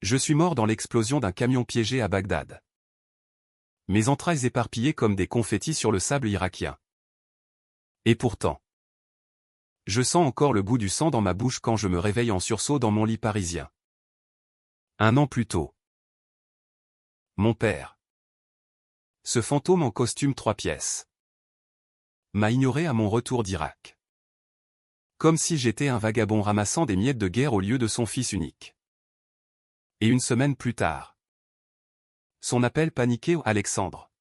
Je suis mort dans l'explosion d'un camion piégé à Bagdad. Mes entrailles éparpillées comme des confettis sur le sable irakien. Et pourtant, je sens encore le goût du sang dans ma bouche quand je me réveille en sursaut dans mon lit parisien. 1 an plus tôt. Mon père. Ce fantôme en costume 3 pièces m'a ignoré à mon retour d'Irak. Comme si j'étais un vagabond ramassant des miettes de guerre au lieu de son fils unique. Et 1 semaine plus tard. Son appel paniqué « Alexandre.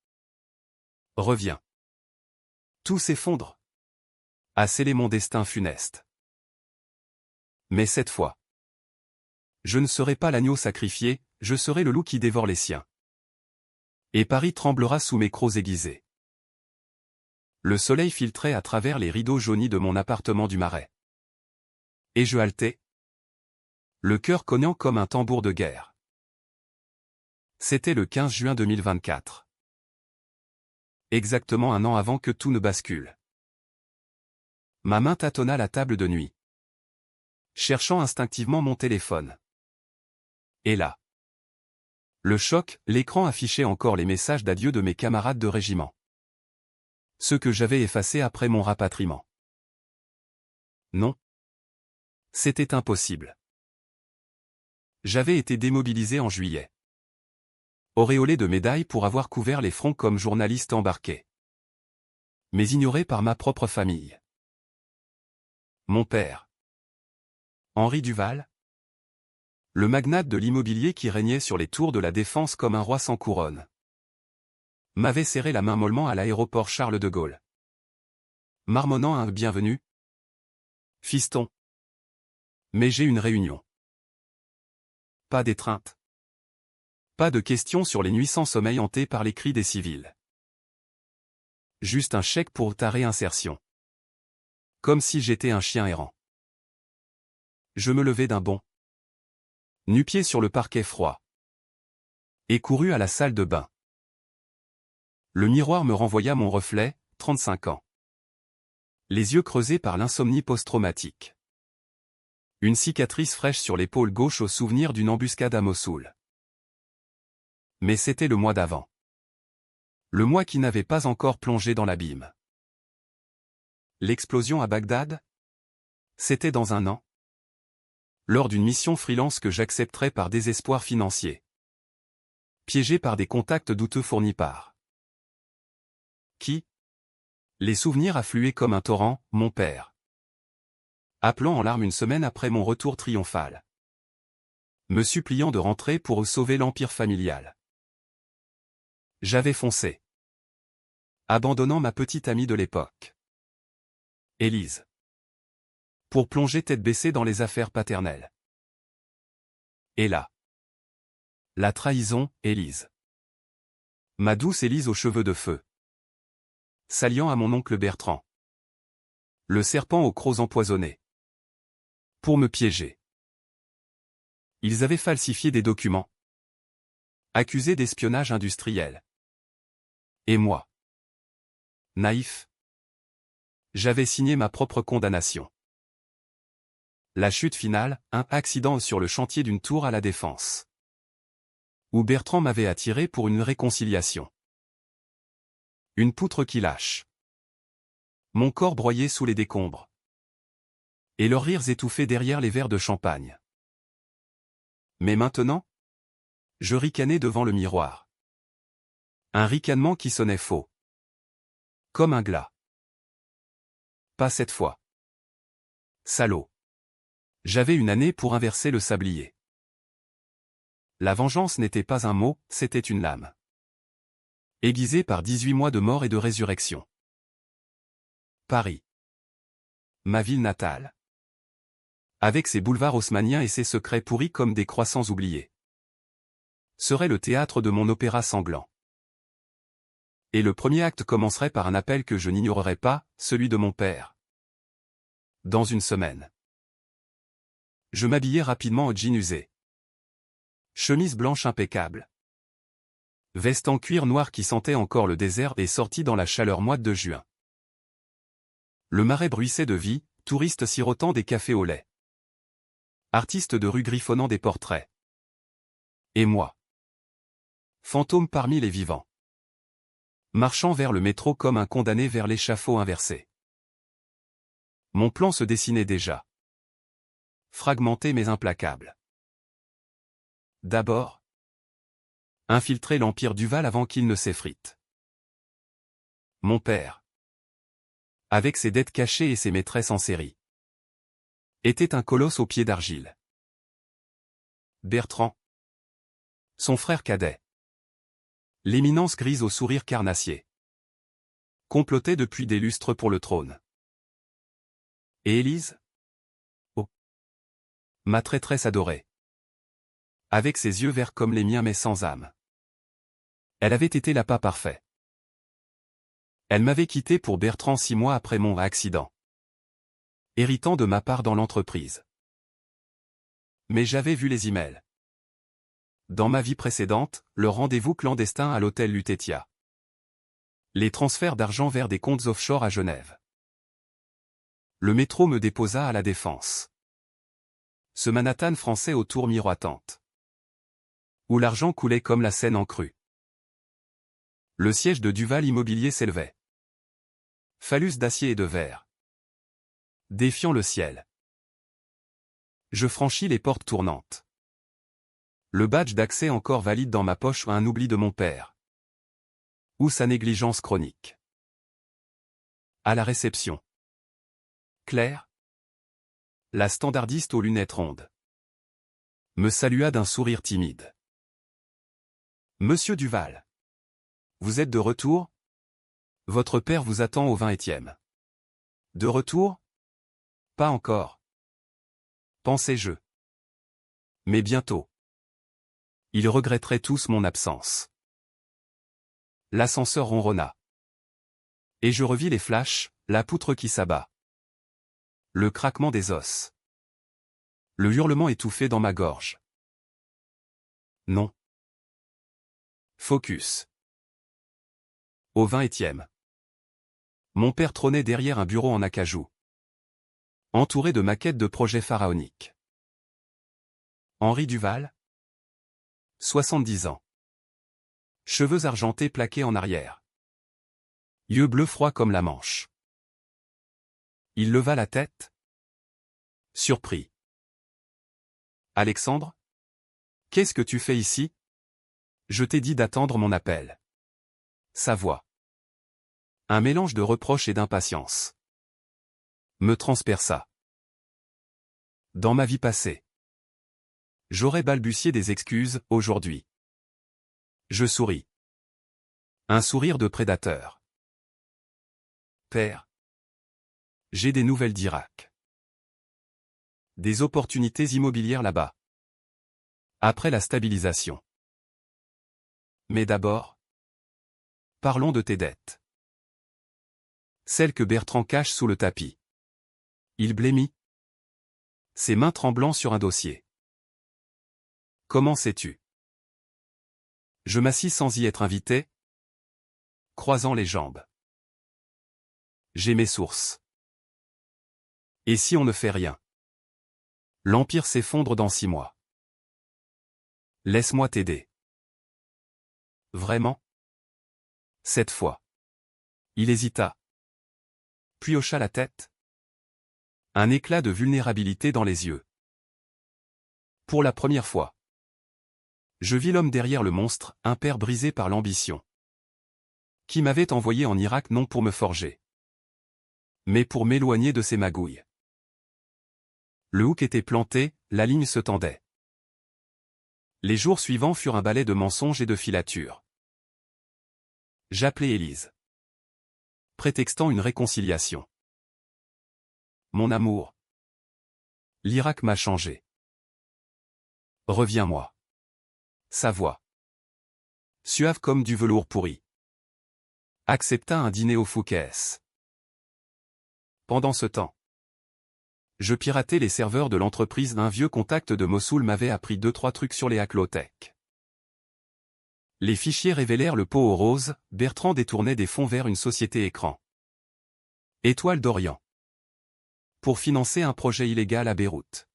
Reviens. » Tout s'effondre. A scellé mon destin funeste. Mais cette fois, je ne serai pas l'agneau sacrifié, je serai le loup qui dévore les siens. Et Paris tremblera sous mes crocs aiguisés. Le soleil filtrait à travers les rideaux jaunis de mon appartement du Marais. Et je haletais, le cœur cognant comme un tambour de guerre. C'était le 15 juin 2024. Exactement 1 an avant que tout ne bascule. Ma main tâtonna la table de nuit, cherchant instinctivement mon téléphone. Et là, le choc, l'écran affichait encore les messages d'adieu de mes camarades de régiment. Ceux que j'avais effacés après mon rapatriement. Non. C'était impossible. J'avais été démobilisé en juillet. Auréolé de médailles pour avoir couvert les fronts comme journaliste embarqué. Mais ignoré par ma propre famille. Mon père. Henri Duval. Le magnate de l'immobilier qui régnait sur les tours de la Défense comme un roi sans couronne. M'avait serré la main mollement à l'aéroport Charles de Gaulle. Marmonnant un bienvenu. Fiston. Mais j'ai une réunion. Pas d'étreinte. Pas de questions sur les nuits sans sommeil hantées par les cris des civils. Juste un chèque pour ta réinsertion. Comme si j'étais un chien errant. Je me levai d'un bond. Nu-pied sur le parquet froid. Et courus à la salle de bain. Le miroir me renvoya mon reflet, 35 ans. Les yeux creusés par l'insomnie post-traumatique. Une cicatrice fraîche sur l'épaule gauche au souvenir d'une embuscade à Mossoul. Mais c'était le mois d'avant. Le mois qui n'avait pas encore plongé dans l'abîme. L'explosion à Bagdad? C'était dans 1 an. Lors d'une mission freelance que j'accepterais par désespoir financier. Piégé par des contacts douteux fournis par qui? Les souvenirs affluaient comme un torrent, mon père. Appelant en larmes 1 semaine après mon retour triomphal. Me suppliant de rentrer pour sauver l'empire familial. J'avais foncé. Abandonnant ma petite amie de l'époque. Élise. Pour plonger tête baissée dans les affaires paternelles. Et là. La trahison, Élise. Ma douce Élise aux cheveux de feu. S'alliant à mon oncle Bertrand. Le serpent aux crocs empoisonnés. Pour me piéger. Ils avaient falsifié des documents. Accusés d'espionnage industriel. Et moi. Naïf. J'avais signé ma propre condamnation. La chute finale, un accident sur le chantier d'une tour à la Défense. Où Bertrand m'avait attiré pour une réconciliation. Une poutre qui lâche. Mon corps broyé sous les décombres. Et leurs rires étouffés derrière les verres de champagne. Mais maintenant? Je ricanais devant le miroir. Un ricanement qui sonnait faux. Comme un glas. Pas cette fois. Salaud. J'avais 1 année pour inverser le sablier. La vengeance n'était pas un mot, c'était une lame. Aiguisée par 18 mois de mort et de résurrection. Paris. Ma ville natale. Avec ses boulevards haussmanniens et ses secrets pourris comme des croissants oubliés. Serait le théâtre de mon opéra sanglant. Et le premier acte commencerait par un appel que je n'ignorerais pas, celui de mon père. Dans 1 semaine. Je m'habillai rapidement au jean usé. Chemise blanche impeccable. Veste en cuir noir qui sentait encore le désert et sorti dans la chaleur moite de juin. Le Marais bruissait de vie, touristes sirotant des cafés au lait. Artistes de rue griffonnant des portraits. Et moi. Fantôme parmi les vivants. Marchant vers le métro comme un condamné vers l'échafaud inversé. Mon plan se dessinait déjà. Fragmenté mais implacable. D'abord, infiltrer l'empire Duval avant qu'il ne s'effrite. Mon père, avec ses dettes cachées et ses maîtresses en série, était un colosse aux pieds d'argile. Bertrand, son frère cadet, l'éminence grise au sourire carnassier, complotait depuis des lustres pour le trône. Et Élise? Oh, ma traîtresse adorée. Avec ses yeux verts comme les miens mais sans âme. Elle avait été l'appât parfait. Elle m'avait quitté pour Bertrand 6 mois après mon accident, héritant de ma part dans l'entreprise. Mais j'avais vu les emails. Dans ma vie précédente, le rendez-vous clandestin à l'hôtel Lutetia. Les transferts d'argent vers des comptes offshore à Genève. Le métro me déposa à la Défense. Ce Manhattan français aux tours miroitantes. Où l'argent coulait comme la Seine en crue. Le siège de Duval Immobilier s'élevait. Phallus d'acier et de verre. Défiant le ciel. Je franchis les portes tournantes. Le badge d'accès encore valide dans ma poche ou un oubli de mon père. Ou sa négligence chronique. À la réception. Claire, la standardiste aux lunettes rondes, me salua d'un sourire timide. Monsieur Duval. Vous êtes de retour? Votre père vous attend au 20e. De retour? Pas encore. Pensais-je. Mais bientôt. Ils regretteraient tous mon absence. L'ascenseur ronronna. Et je revis les flashs, la poutre qui s'abat. Le craquement des os. Le hurlement étouffé dans ma gorge. Non. Focus. Au 20e. Mon père trônait derrière un bureau en acajou. Entouré de maquettes de projets pharaoniques. Henri Duval. 70 ans. Cheveux argentés plaqués en arrière. Yeux bleus froids comme la Manche. Il leva la tête. Surpris. Alexandre? Qu'est-ce que tu fais ici? Je t'ai dit d'attendre mon appel. Sa voix. Un mélange de reproche et d'impatience. Me transperça. Dans ma vie passée. J'aurais balbutié des excuses, aujourd'hui. Je souris. Un sourire de prédateur. Père. J'ai des nouvelles d'Irak. Des opportunités immobilières là-bas. Après la stabilisation. Mais d'abord, parlons de tes dettes. Celles que Bertrand cache sous le tapis. Il blêmit. Ses mains tremblant sur un dossier. Comment sais-tu? Je m'assis sans y être invité, croisant les jambes. J'ai mes sources. Et si on ne fait rien? L'Empire s'effondre dans 6 mois. Laisse-moi t'aider. Vraiment? Cette fois. Il hésita. Puis hocha la tête. Un éclat de vulnérabilité dans les yeux. Pour la première fois. Je vis l'homme derrière le monstre, un père brisé par l'ambition. Qui m'avait envoyé en Irak non pour me forger. Mais pour m'éloigner de ces magouilles. Le hook était planté, la ligne se tendait. Les jours suivants furent un balai de mensonges et de filatures. J'appelai Élise. Prétextant une réconciliation. Mon amour. L'Irak m'a changé. Reviens-moi. Sa voix. Suave comme du velours pourri. Accepta un dîner au Fouquet's. Pendant ce temps. Je piratais les serveurs de l'entreprise d'un vieux contact de Mossoul m'avait appris 2-3 trucs sur les hacklothèques. Les fichiers révélèrent le pot aux roses, Bertrand détournait des fonds vers une société écran. Étoile d'Orient. Pour financer un projet illégal à Beyrouth.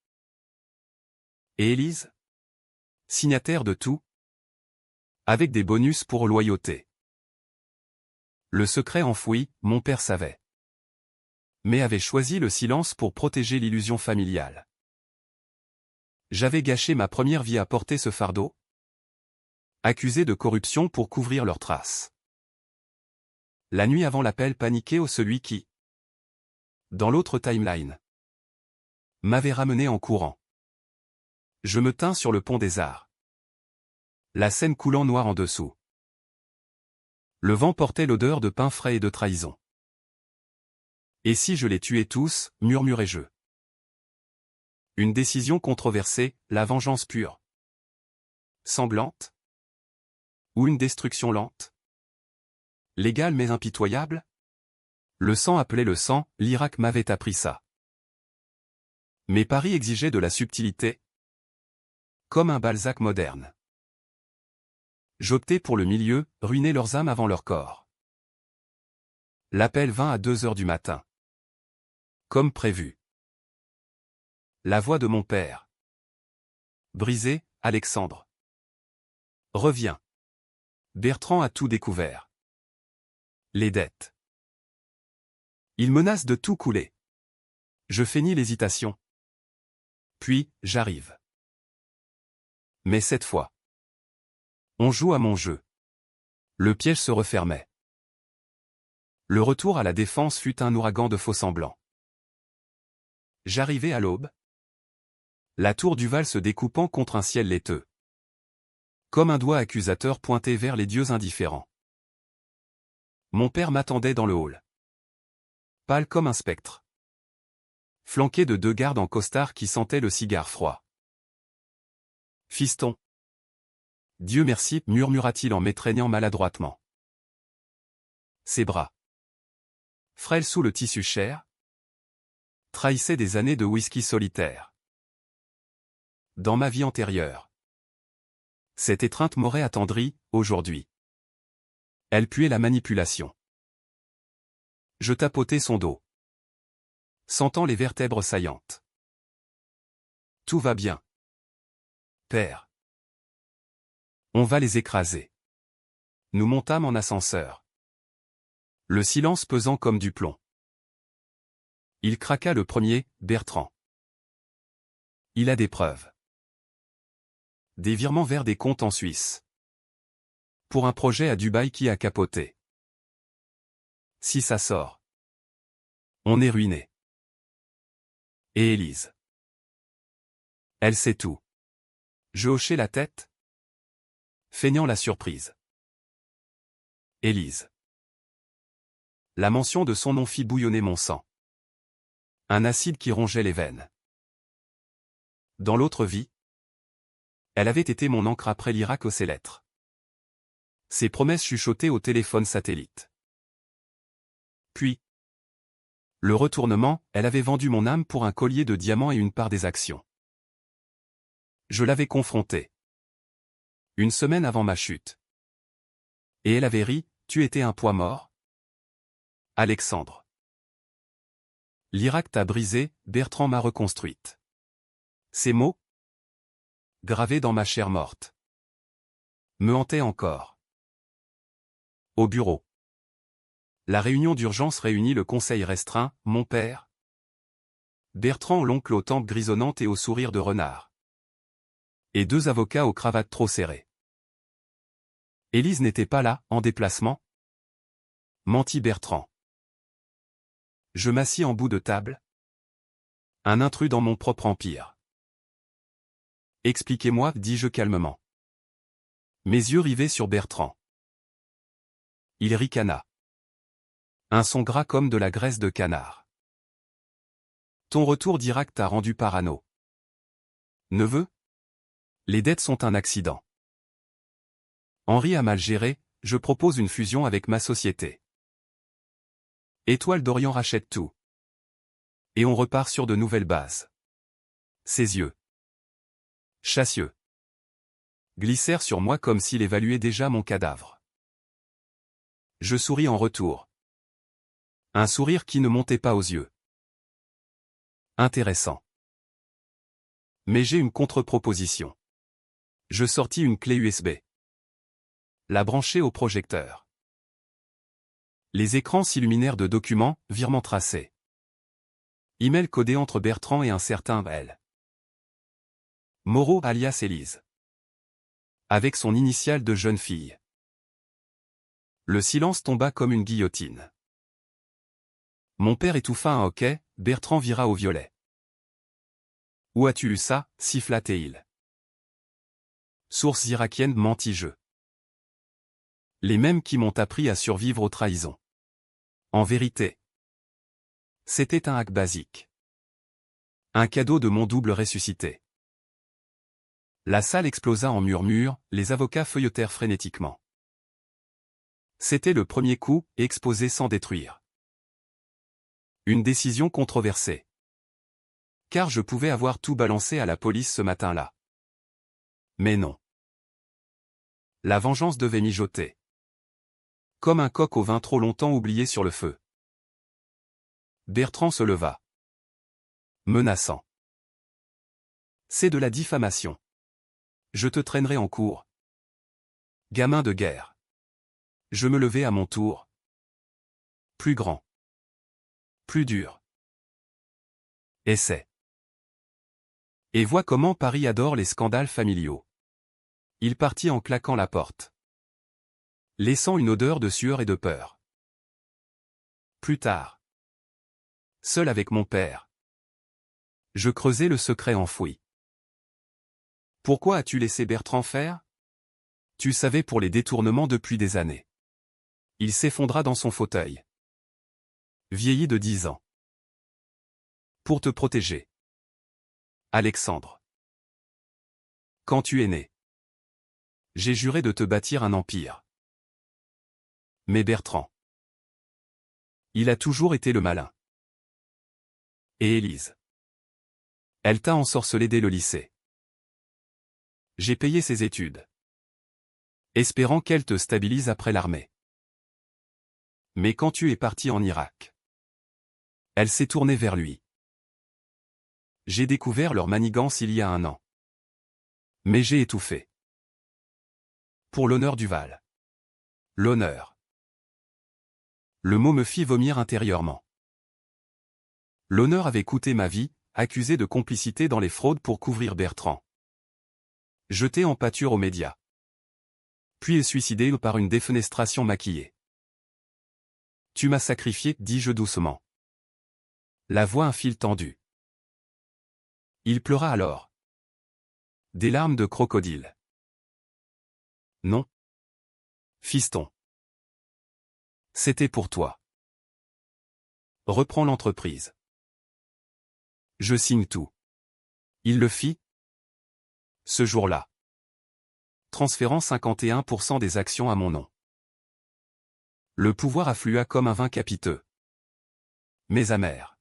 Et Élise? Signataire de tout. Avec des bonus pour loyauté. Le secret enfoui, mon père savait. Mais avait choisi le silence pour protéger l'illusion familiale. J'avais gâché ma première vie à porter ce fardeau. Accusé de corruption pour couvrir leurs traces. La nuit avant l'appel paniqué au celui qui, dans l'autre timeline, m'avait ramené en courant. Je me tins sur le pont des Arts. La Seine coulant noire en dessous. Le vent portait l'odeur de pain frais et de trahison. Et si je les tuais tous, murmurai-je. Une décision controversée, la vengeance pure. Sanglante? Ou une destruction lente? Légale mais impitoyable? Le sang appelait le sang, l'Irak m'avait appris ça. Mes paris exigeaient de la subtilité. Comme un Balzac moderne. J'optais pour le milieu, ruiner leurs âmes avant leur corps. L'appel vint à 2 heures du matin. Comme prévu. La voix de mon père. Brisé, Alexandre. Reviens. Bertrand a tout découvert. Les dettes. Il menace de tout couler. Je feignis l'hésitation. Puis, j'arrive. Mais cette fois, on joue à mon jeu. Le piège se refermait. Le retour à la défense fut un ouragan de faux-semblants. J'arrivai à l'aube. La tour du Val se découpant contre un ciel laiteux. Comme un doigt accusateur pointé vers les dieux indifférents. Mon père m'attendait dans le hall. Pâle comme un spectre. Flanqué de 2 gardes en costard qui sentaient le cigare froid. Fiston. Dieu merci, murmura-t-il en m'étreignant maladroitement. Ses bras. Frêles sous le tissu cher, trahissaient des années de whisky solitaire. Dans ma vie antérieure. Cette étreinte m'aurait attendri, aujourd'hui. Elle puait la manipulation. Je tapotais son dos. Sentant les vertèbres saillantes. Tout va bien. Père. On va les écraser. Nous montâmes en ascenseur. Le silence pesant comme du plomb. Il craqua le premier, Bertrand. Il a des preuves. Des virements vers des comptes en Suisse. Pour un projet à Dubaï qui a capoté. Si ça sort. On est ruiné. Et Élise. Elle sait tout. Je hochai la tête. Feignant la surprise. Élise. La mention de son nom fit bouillonner mon sang. Un acide qui rongeait les veines. Dans l'autre vie, elle avait été mon encre après l'Irak aux ses lettres. Ses promesses chuchotées au téléphone satellite. Puis, le retournement, elle avait vendu mon âme pour un collier de diamants et une part des actions. Je l'avais confrontée. Une semaine avant ma chute. Et elle avait ri, tu étais un poids mort? Alexandre. L'Irak t'a brisé, Bertrand m'a reconstruite. Ces mots, gravés dans ma chair morte, me hantaient encore. Au bureau. La réunion d'urgence réunit le conseil restreint, mon père, Bertrand l'oncle aux tempes grisonnantes et au sourire de renard. Et 2 avocats aux cravates trop serrées. Élise n'était pas là, en déplacement? Mentit Bertrand. Je m'assis en bout de table. Un intrus dans mon propre empire. Expliquez-moi, dis-je calmement. Mes yeux rivés sur Bertrand. Il ricana. Un son gras comme de la graisse de canard. Ton retour d'Irak t'a rendu parano. Neveu? Les dettes sont un accident. Henri a mal géré, je propose une fusion avec ma société. Étoile d'Orient rachète tout. Et on repart sur de nouvelles bases. Ses yeux, chassieux, glissèrent sur moi comme s'il évaluait déjà mon cadavre. Je souris en retour. Un sourire qui ne montait pas aux yeux. Intéressant. Mais j'ai une contre-proposition. Je sortis une clé USB. La branchai au projecteur. Les écrans s'illuminèrent de documents, virements tracés. Email codé entre Bertrand et un certain L. Moreau alias Élise. Avec son initiale de jeune fille. Le silence tomba comme une guillotine. Mon père étouffa un hoquet, Bertrand vira au violet. Où as-tu eu ça, siffla Théil. Source irakienne, mentis-je. Les mêmes qui m'ont appris à survivre aux trahisons. En vérité, c'était un hack basique. Un cadeau de mon double ressuscité. La salle explosa en murmures, les avocats feuilletèrent frénétiquement. C'était le premier coup, exposé sans détruire. Une décision controversée. Car je pouvais avoir tout balancé à la police ce matin-là. Mais non. La vengeance devait mijoter. Comme un coq au vin trop longtemps oublié sur le feu. Bertrand se leva. Menaçant. C'est de la diffamation. Je te traînerai en cour. Gamin de guerre. Je me levai à mon tour. Plus grand. Plus dur. Essai. Et vois comment Paris adore les scandales familiaux. Il partit en claquant la porte. Laissant une odeur de sueur et de peur. Plus tard. Seul avec mon père. Je creusai le secret enfoui. Pourquoi as-tu laissé Bertrand faire? Tu savais pour les détournements depuis des années. Il s'effondra dans son fauteuil. Vieilli de 10 ans. Pour te protéger. Alexandre. Quand tu es né. J'ai juré de te bâtir un empire. Mais Bertrand. Il a toujours été le malin. Et Élise. Elle t'a ensorcelé dès le lycée. J'ai payé ses études. Espérant qu'elle te stabilise après l'armée. Mais quand tu es parti en Irak. Elle s'est tournée vers lui. J'ai découvert leur manigance il y a 1 an. Mais j'ai étouffé. Pour l'honneur du Val. L'honneur. Le mot me fit vomir intérieurement. L'honneur avait coûté ma vie, accusé de complicité dans les fraudes pour couvrir Bertrand. Jeté en pâture aux médias. Puis suicidé par une défenestration maquillée. Tu m'as sacrifié, dis-je doucement. La voix un fil tendu. Il pleura alors. Des larmes de crocodile. Non. Fiston. C'était pour toi. Reprends l'entreprise. Je signe tout. Il le fit. Ce jour-là. Transférant 51% des actions à mon nom. Le pouvoir afflua comme un vin capiteux. Mais amer.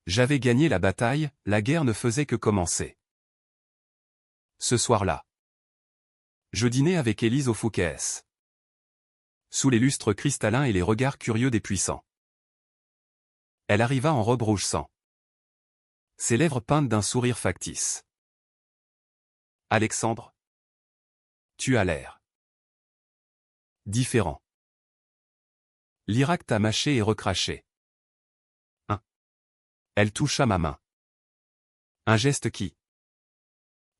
J'avais gagné la bataille, la guerre ne faisait que commencer. Ce soir-là. Je dînais avec Élise au Fouquet's. Sous les lustres cristallins et les regards curieux des puissants. Elle arriva en robe rouge sang. Ses lèvres peintes d'un sourire factice. Alexandre. Tu as l'air. Différent. L'Irak t'a mâché et recraché. Elle toucha ma main. Un geste qui,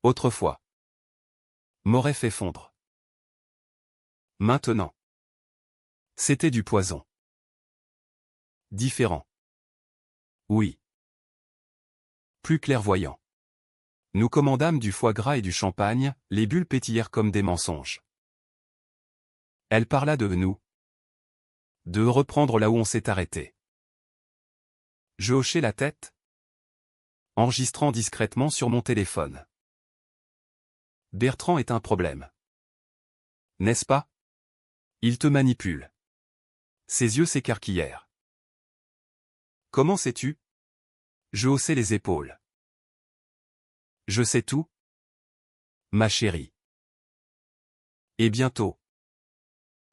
autrefois, m'aurait fait fondre. Maintenant, c'était du poison. Différent. Oui. Plus clairvoyant. Nous commandâmes du foie gras et du champagne, les bulles pétillèrent comme des mensonges. Elle parla de nous. De reprendre là où on s'est arrêté. Je hochai la tête, enregistrant discrètement sur mon téléphone. Bertrand est un problème. N'est-ce pas? Il te manipule. Ses yeux s'écarquillèrent. Comment sais-tu? Je haussai les épaules. Je sais tout, ma chérie. Et bientôt.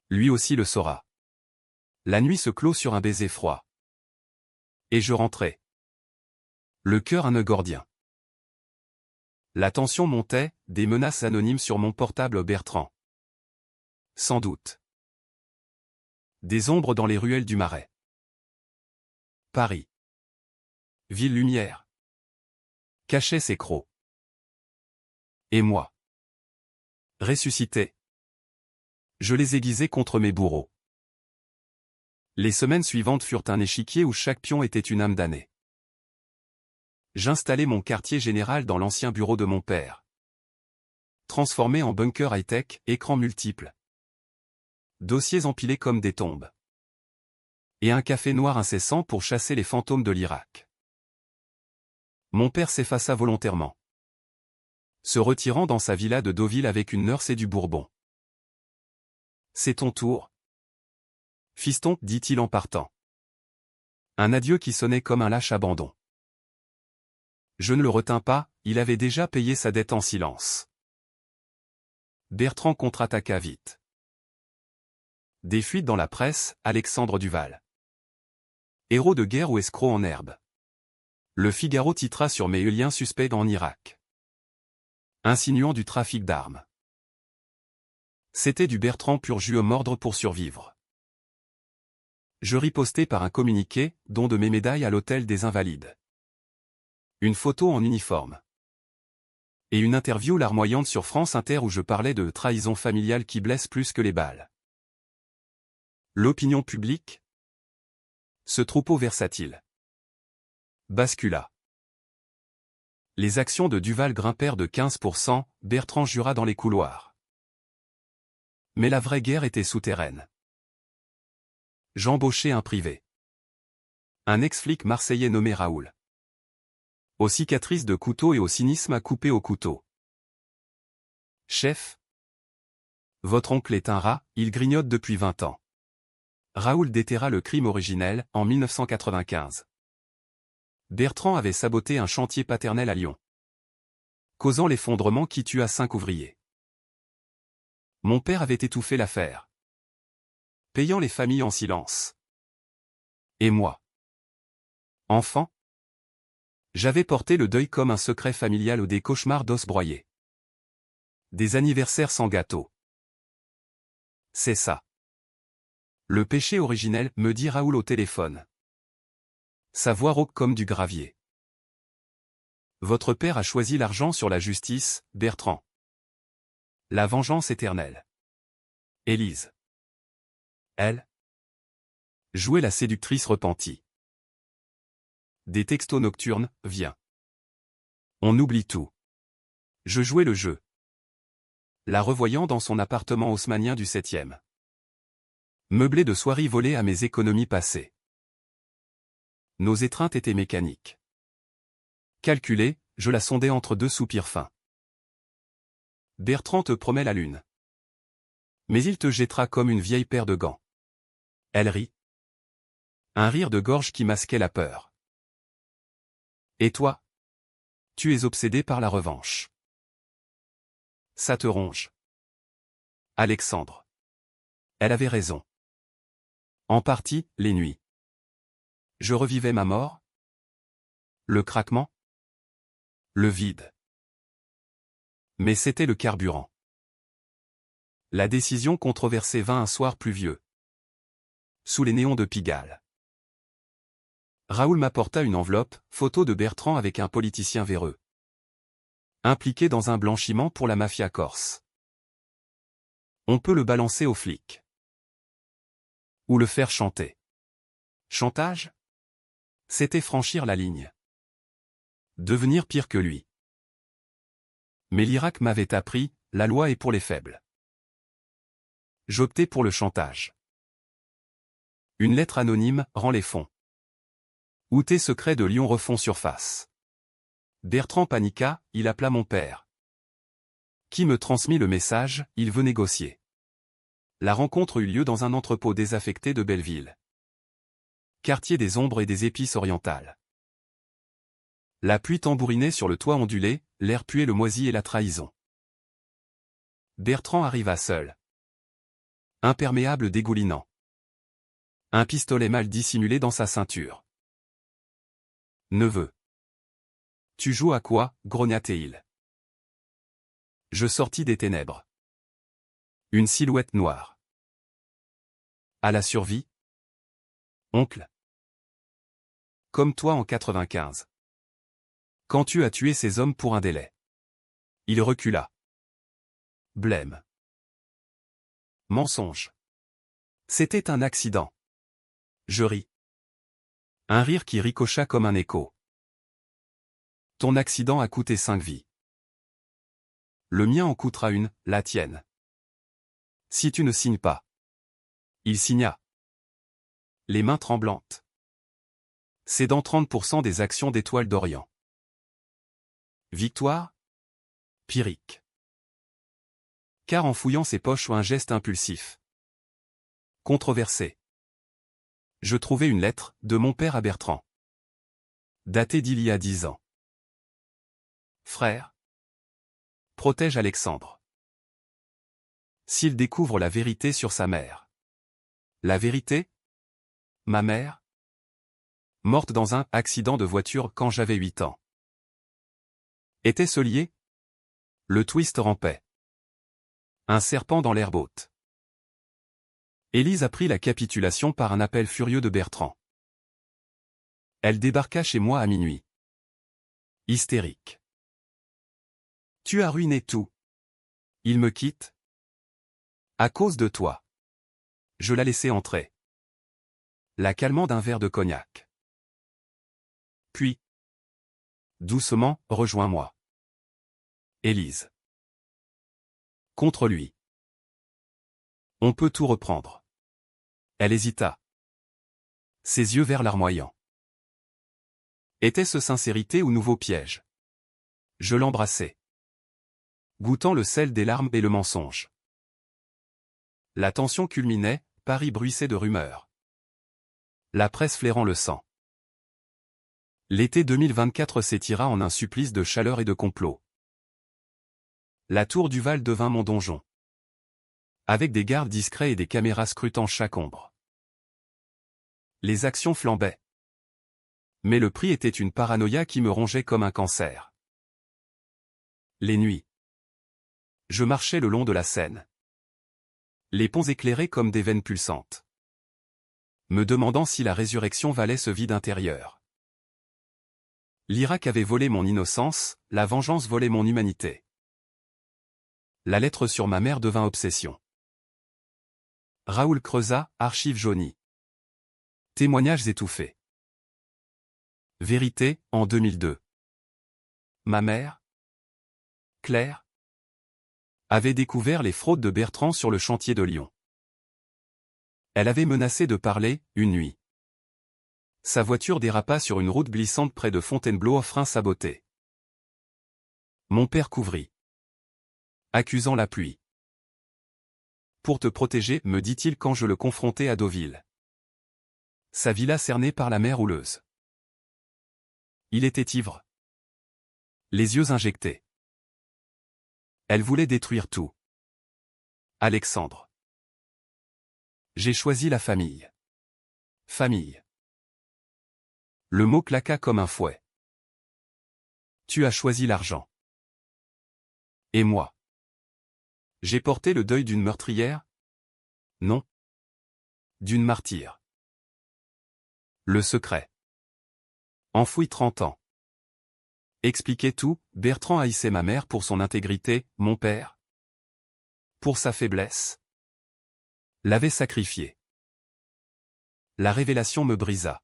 Lui aussi le saura. La nuit se clôt sur un baiser froid. Et je rentrai. Le cœur un nœud gordien. La tension montait, des menaces anonymes sur mon portable Bertrand. Sans doute. Des ombres dans les ruelles du Marais. Paris. Ville lumière. Cachait ses crocs. Et moi. Ressuscité. Je les aiguisais contre mes bourreaux. Les semaines suivantes furent un échiquier où chaque pion était une âme damnée. J'installai mon quartier général dans l'ancien bureau de mon père. Transformé en bunker high-tech, écrans multiples. Dossiers empilés comme des tombes. Et un café noir incessant pour chasser les fantômes de l'Irak. Mon père s'effaça volontairement. Se retirant dans sa villa de Deauville avec une nurse et du Bourbon. C'est ton tour. Fiston, dit-il en partant. Un adieu qui sonnait comme un lâche abandon. Je ne le retins pas, il avait déjà payé sa dette en silence. Bertrand contre-attaqua vite. Des fuites dans la presse, Alexandre Duval. Héros de guerre ou escroc en herbe. Le Figaro titra sur mes liens suspects en Irak. Insinuant du trafic d'armes. C'était du Bertrand pur jus à mordre pour survivre. Je ripostai par un communiqué, don de mes médailles à l'hôtel des Invalides. Une photo en uniforme. Et une interview larmoyante sur France Inter où je parlais de trahison familiale qui blesse plus que les balles. L'opinion publique. Ce troupeau versatile. Bascula. Les actions de Duval grimpèrent de 15%, Bertrand jura dans les couloirs. Mais la vraie guerre était souterraine. J'embauchai un privé. Un ex-flic marseillais nommé Raoul. Aux cicatrices de couteau et au cynisme à couper au couteau. Chef. Votre oncle est un rat, il grignote depuis 20 ans. Raoul déterra le crime originel, en 1995. Bertrand avait saboté un chantier paternel à Lyon. Causant l'effondrement qui tua 5 ouvriers. Mon père avait étouffé l'affaire. Payant les familles en silence. Et moi. Enfant. J'avais porté le deuil comme un secret familial ou des cauchemars d'os broyés. Des anniversaires sans gâteau. C'est ça. Le péché originel, me dit Raoul au téléphone. Sa voix rauque comme du gravier. Votre père a choisi l'argent sur la justice, Bertrand. La vengeance éternelle. Élise. Elle. Jouait la séductrice repentie. Des textos nocturnes, viens. On oublie tout. Je jouais le jeu. La revoyant dans son appartement haussmannien du 7e. Meublé de soieries volées à mes économies passées. Nos étreintes étaient mécaniques. Calculée, je la sondais entre 2 soupirs fins. Bertrand te promet la lune. Mais il te jettera comme une vieille paire de gants. Elle rit. Un rire de gorge qui masquait la peur. Et toi? Tu es obsédé par la revanche. Ça te ronge. Alexandre. Elle avait raison. En partie, les nuits. Je revivais ma mort. Le craquement. Le vide. Mais c'était le carburant. La décision controversée vint un soir pluvieux. Sous les néons de Pigalle. Raoul m'apporta une enveloppe, photo de Bertrand avec un politicien véreux. Impliqué dans un blanchiment pour la mafia corse. On peut le balancer aux flics. Ou le faire chanter. Chantage? C'était franchir la ligne. Devenir pire que lui. Mais l'Irak m'avait appris, la loi est pour les faibles. J'optais pour le chantage. Une lettre anonyme rend les fonds. Outé secret de Lyon refont surface. Bertrand paniqua, il appela mon père. Qui me transmit le message, il veut négocier. La rencontre eut lieu dans un entrepôt désaffecté de Belleville. Quartier des ombres et des épices orientales. La pluie tambourinait sur le toit ondulé, l'air puait le moisi et la trahison. Bertrand arriva seul. Imperméable dégoulinant. Un pistolet mal dissimulé dans sa ceinture. Neveu. Tu joues à quoi, grogna-t-il. Je sortis des ténèbres. Une silhouette noire. À la survie? Oncle. Comme toi en 95. Quand tu as tué ces hommes pour un délai. Il recula. Blême. Mensonge. C'était un accident. Je ris. Un rire qui ricocha comme un écho. Ton accident a coûté 5 vies. Le mien en coûtera une, la tienne. Si tu ne signes pas. Il signa. Les mains tremblantes. Cédant 30% des actions d'Étoile d'Orient. Victoire? Pyrrhic. Car en fouillant ses poches ou un geste impulsif. Controversé. Je trouvai une lettre, de mon père à Bertrand. Datée d'il y a 10 ans. Frère. Protège Alexandre. S'il découvre la vérité sur sa mère. La vérité? Ma mère? Morte dans un accident de voiture quand j'avais 8 ans. Était-ce lié? Le twist rampait. Un serpent dans l'herbe haute. Élise apprit la capitulation par un appel furieux de Bertrand. Elle débarqua chez moi à minuit. Hystérique. Tu as ruiné tout. Il me quitte? À cause de toi. Je la laissai entrer. La calmant d'un verre de cognac. Puis. Doucement, rejoins-moi. Élise. Contre lui. On peut tout reprendre. Elle hésita. Ses yeux vers larmoyants. Était-ce sincérité ou nouveau piège? Je l'embrassai. Goûtant le sel des larmes et le mensonge. La tension culminait, Paris bruissait de rumeurs. La presse flairant le sang. L'été 2024 s'étira en un supplice de chaleur et de complot. La tour du Val devint mon donjon. Avec des gardes discrets et des caméras scrutant chaque ombre. Les actions flambaient. Mais le prix était une paranoïa qui me rongeait comme un cancer. Les nuits. Je marchais le long de la Seine. Les ponts éclairés comme des veines pulsantes. Me demandant si la résurrection valait ce vide intérieur. L'Irak avait volé mon innocence, la vengeance volait mon humanité. La lettre sur ma mère devint obsession. Raoul creusa, archives jaunies. Témoignages étouffés. Vérité, en 2002. Ma mère, Claire, avait découvert les fraudes de Bertrand sur le chantier de Lyon. Elle avait menacé de parler, une nuit. Sa voiture dérapa sur une route glissante près de Fontainebleau au frein saboté. Mon père couvrit. Accusant la pluie. Pour te protéger, me dit-il quand je le confrontais à Deauville. Sa villa cernée par la mer houleuse. Il était ivre. Les yeux injectés. Elle voulait détruire tout. Alexandre. J'ai choisi la famille. Famille. Le mot claqua comme un fouet. Tu as choisi l'argent. Et moi? J'ai porté le deuil d'une meurtrière? Non. D'une martyre. Le secret. Enfoui 30 ans. Expliquer tout, Bertrand haïssait ma mère pour son intégrité, mon père. Pour sa faiblesse. L'avait sacrifié. La révélation me brisa.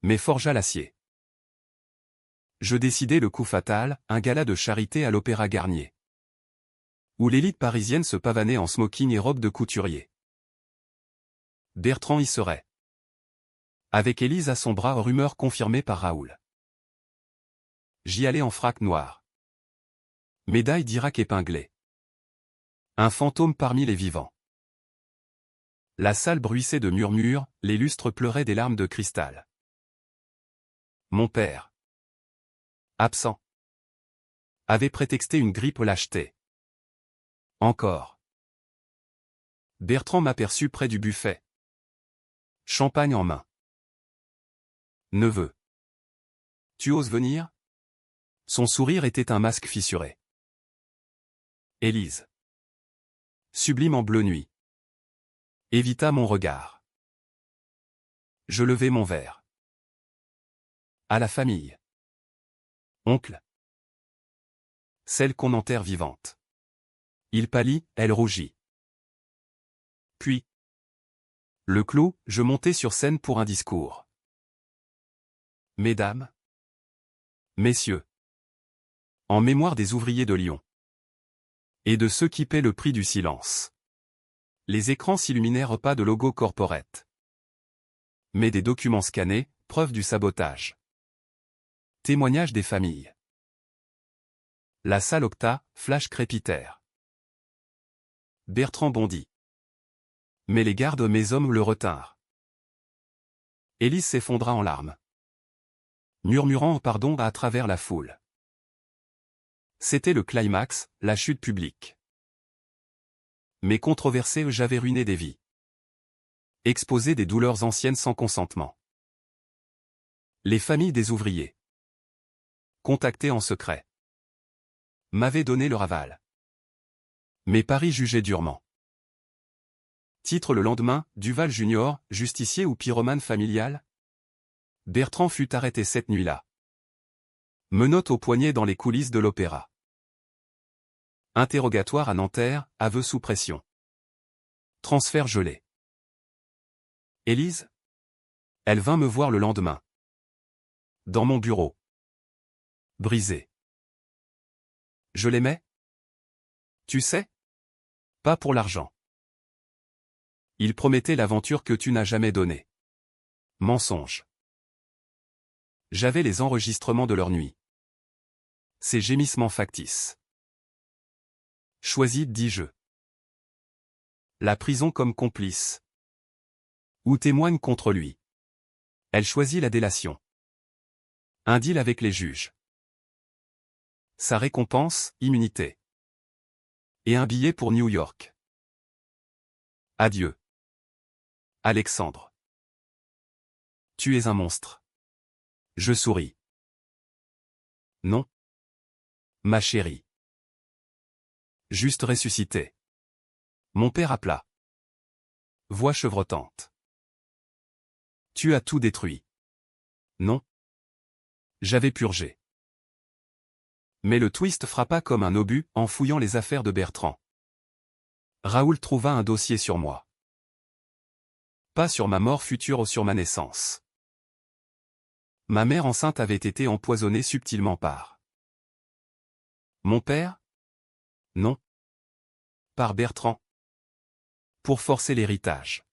Mais forgea l'acier. Je décidai le coup fatal, un gala de charité à l'Opéra Garnier. Où l'élite parisienne se pavanait en smoking et robe de couturier. Bertrand y serait. Avec Élise à son bras, rumeur confirmée par Raoul. J'y allais en frac noir. Médaille d'Irak épinglée. Un fantôme parmi les vivants. La salle bruissait de murmures, les lustres pleuraient des larmes de cristal. Mon père. Absent. Avait prétexté une grippe lâcheté. Encore. Bertrand m'aperçut près du buffet. Champagne en main. Neveu. Tu oses venir? Son sourire était un masque fissuré. Élise. Sublime en bleu nuit. Évita mon regard. Je levai mon verre. À la famille. Oncle. Celle qu'on enterre vivante. Il pâlit, elle rougit. Puis. Le clos, je montai sur scène pour un discours. Mesdames. Messieurs. En mémoire des ouvriers de Lyon. Et de ceux qui paient le prix du silence. Les écrans s'illuminèrent pas de logo corporate. Mais des documents scannés, preuve du sabotage. Témoignages des familles. La salle octa, flash crépitèrent. Bertrand bondit. Mais les gardes mes hommes le retinrent. Élise s'effondra en larmes. Murmurant pardon à travers la foule. C'était le climax, la chute publique. Mais controversé, j'avais ruiné des vies. Exposé des douleurs anciennes sans consentement. Les familles des ouvriers. Contactées en secret. M'avaient donné leur aval. Mais Paris jugeait durement. Titre le lendemain, Duval Junior, justicier ou pyromane familial? Bertrand fut arrêté cette nuit-là. Menottes au poignet dans les coulisses de l'opéra. Interrogatoire à Nanterre, aveu sous pression. Transfert gelé. Élise? Elle vint me voir le lendemain. Dans mon bureau. Brisé. Je l'aimais? Tu sais? Pas pour l'argent. Il promettait l'aventure que tu n'as jamais donnée. Mensonge. J'avais les enregistrements de leur nuit. Ces gémissements factices. Choisis, dis-je. La prison comme complice. Ou témoigne contre lui. Elle choisit la délation. Un deal avec les juges. Sa récompense, immunité. Et un billet pour New York. Adieu. Alexandre. Tu es un monstre. Je souris. Non. Ma chérie. Juste ressuscité. Mon père appela. Voix chevrotante. Tu as tout détruit. Non. J'avais purgé. Mais le twist frappa comme un obus en fouillant les affaires de Bertrand. Raoul trouva un dossier sur moi. Pas sur ma mort future ou sur ma naissance. Ma mère enceinte avait été empoisonnée subtilement par. Mon père? Non. Par Bertrand. Pour forcer l'héritage.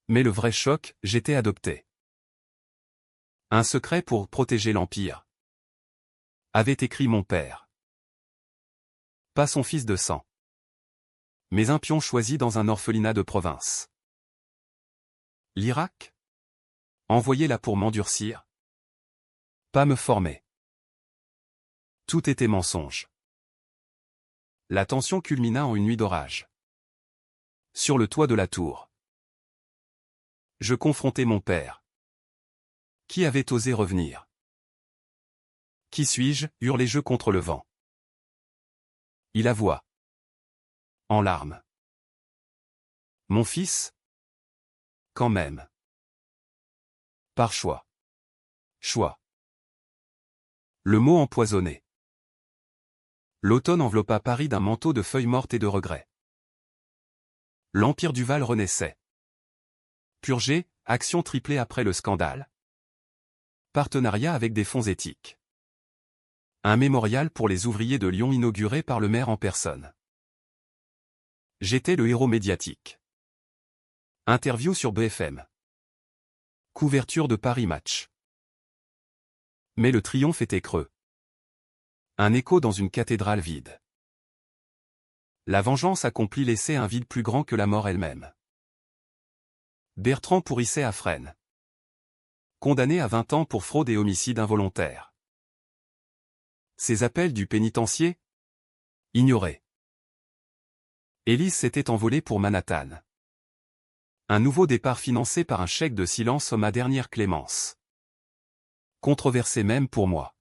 Mais le vrai choc, j'étais adopté. Un secret pour protéger l'Empire. Avait écrit mon père. Pas son fils de sang. Mais un pion choisi dans un orphelinat de province. L'Irak? Envoyé là pour m'endurcir? Pas me former. Tout était mensonge. La tension culmina en une nuit d'orage. Sur le toit de la tour. Je confrontai mon père. Qui avait osé revenir? Qui suis-je? Hurlai-je contre le vent. Il avoua. En larmes. Mon fils? Quand même. Par choix. Choix. Le mot empoisonné. L'automne enveloppa Paris d'un manteau de feuilles mortes et de regrets. L'Empire Duval renaissait. Purgé, action triplée après le scandale. Partenariat avec des fonds éthiques. Un mémorial pour les ouvriers de Lyon inauguré par le maire en personne. J'étais le héros médiatique. Interview sur BFM. Couverture de Paris Match. Mais le triomphe était creux. Un écho dans une cathédrale vide. La vengeance accomplie laissait un vide plus grand que la mort elle-même. Bertrand pourrissait à Fresnes. Condamné à 20 ans pour fraude et homicide involontaire. Ses appels du pénitencier? Ignorés. Élise s'était envolée pour Manhattan. Un nouveau départ financé par un chèque de silence ma dernière clémence. Controversé même pour moi.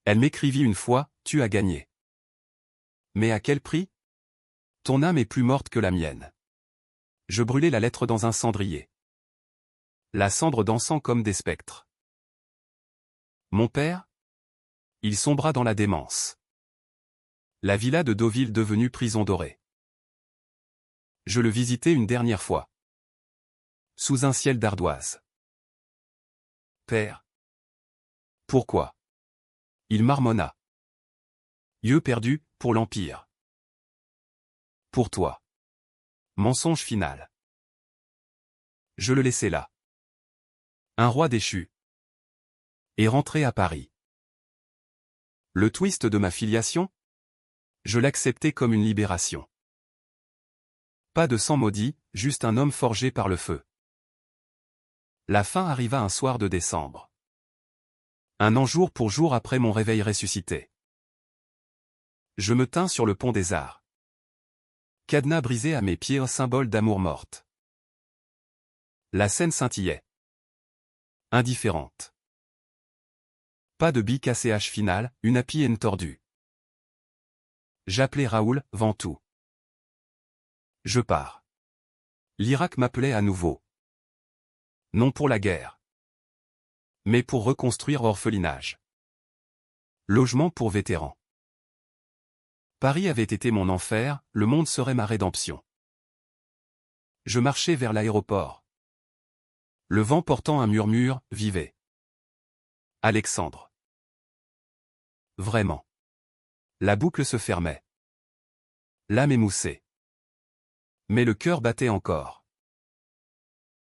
Elle m'écrivit une fois, tu as gagné. Mais à quel prix? Ton âme est plus morte que la mienne. Je brûlai la lettre dans un cendrier. La cendre dansant comme des spectres. Mon père? Il sombra dans la démence. La villa de Deauville devenue prison dorée. Je le visitai une dernière fois. Sous un ciel d'ardoise. Père. Pourquoi? Il marmonna. Yeux perdus, pour l'Empire. Pour toi. Mensonge final. Je le laissai là. Un roi déchu. Et rentré à Paris. Le twist de ma filiation? Je l'acceptais comme une libération. Pas de sang maudit, juste un homme forgé par le feu. La fin arriva un soir de décembre. Un an jour pour jour après mon réveil ressuscité. Je me tins sur le pont des Arts. Cadenas brisé à mes pieds, un symbole d'amour morte. La scène scintillait. Indifférente. Pas de bille cassée H finale, une happy end tordue. J'appelais Raoul, Ventoux. Je pars. L'Irak m'appelait à nouveau. Non pour la guerre. Mais pour reconstruire orphelinage. Logement pour vétérans. Paris avait été mon enfer, le monde serait ma rédemption. Je marchais vers l'aéroport. Le vent portant un murmure, vivait. Alexandre. Vraiment. La boucle se fermait. L'âme émoussée. Mais le cœur battait encore.